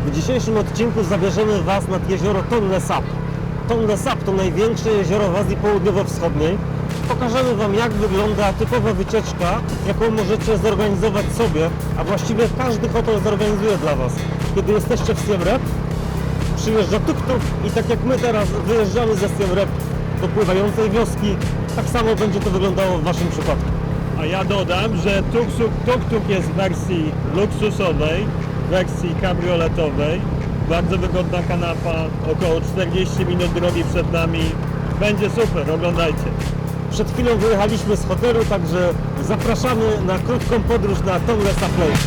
W dzisiejszym odcinku zabierzemy Was nad jezioro Tonle Sap. Tonle Sap to największe jezioro w Azji Południowo-Wschodniej. Pokażemy Wam, jak wygląda typowa wycieczka, jaką możecie zorganizować sobie, a właściwie każdy hotel zorganizuje dla Was. Kiedy jesteście w Siem Reap, przyjeżdża tuk-tuk i tak jak my teraz wyjeżdżamy ze Siem Reap do pływającej wioski, tak samo będzie to wyglądało w Waszym przypadku. A ja dodam, że tuk-tuk jest w wersji luksusowej, wersji kabrioletowej. Bardzo wygodna kanapa, około 40 minut drogi przed nami. Będzie super, oglądajcie. Przed chwilą wyjechaliśmy z hotelu, także zapraszamy na krótką podróż na Tonle Sap Lake.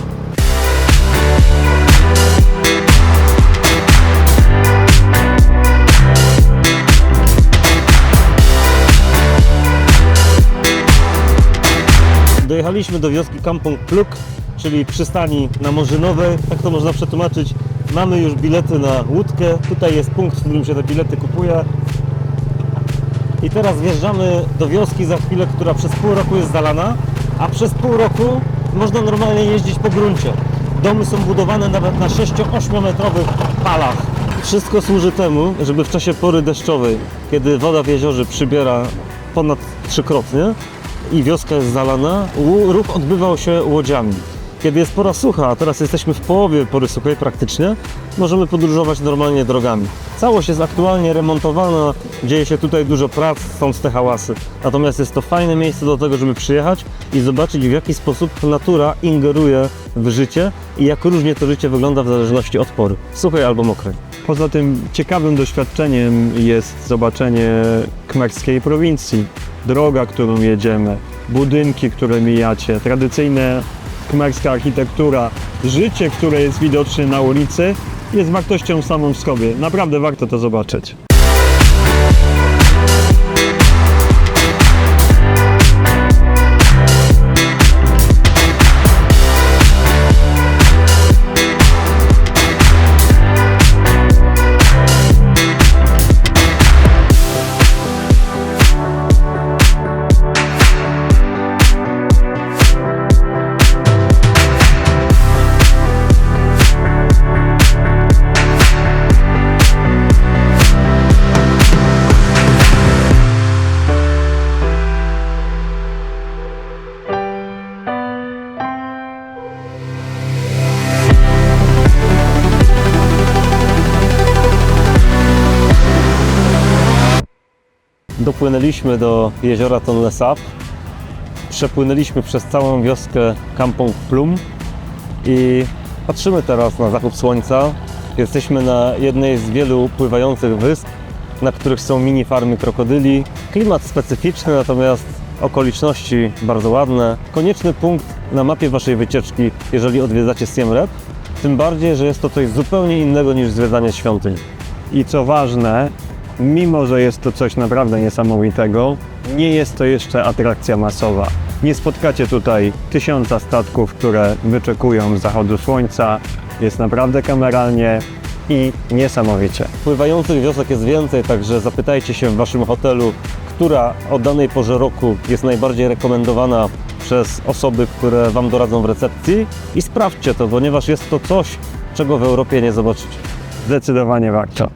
Dojechaliśmy do wioski Kampong Pluk, czyli przystani na Morzynowej, tak to można przetłumaczyć. Mamy już bilety na łódkę, tutaj jest punkt, w którym się te bilety kupuje. I teraz wjeżdżamy do wioski za chwilę, która przez pół roku jest zalana, a przez pół roku można normalnie jeździć po gruncie. Domy są budowane nawet na 6-8 metrowych palach. Wszystko służy temu, żeby w czasie pory deszczowej, kiedy woda w jeziorze przybiera ponad trzykrotnie i wioska jest zalana, ruch odbywał się łodziami. Kiedy jest pora sucha, a teraz jesteśmy w połowie pory suchej praktycznie, możemy podróżować normalnie drogami. Całość jest aktualnie remontowana, dzieje się tutaj dużo prac, stąd te hałasy. Natomiast jest to fajne miejsce do tego, żeby przyjechać i zobaczyć, w jaki sposób natura ingeruje w życie i jak różnie to życie wygląda w zależności od pory, suchej albo mokrej. Poza tym ciekawym doświadczeniem jest zobaczenie kmerskiej prowincji. Droga, którą jedziemy, budynki, które mijacie, tradycyjna kmerska architektura, życie, które jest widoczne na ulicy, jest wartością samą w sobie. Naprawdę warto to zobaczyć. Dopłynęliśmy do jeziora Tonle Sap, przepłynęliśmy przez całą wioskę Kampong Plum i patrzymy teraz na zachód słońca. Jesteśmy na jednej z wielu pływających wysp, na których są mini farmy krokodyli. Klimat specyficzny, natomiast okoliczności bardzo ładne. Konieczny punkt na mapie Waszej wycieczki, jeżeli odwiedzacie Siem Reap, tym bardziej, że jest to coś zupełnie innego niż zwiedzanie świątyń. I co ważne, mimo że jest to coś naprawdę niesamowitego, nie jest to jeszcze atrakcja masowa. Nie spotkacie tutaj 1000 statków, które wyczekują zachodu słońca. Jest naprawdę kameralnie i niesamowicie. Pływających wiosek jest więcej, także zapytajcie się w Waszym hotelu, która o danej porze roku jest najbardziej rekomendowana przez osoby, które Wam doradzą w recepcji i sprawdźcie to, ponieważ jest to coś, czego w Europie nie zobaczycie. Zdecydowanie warto.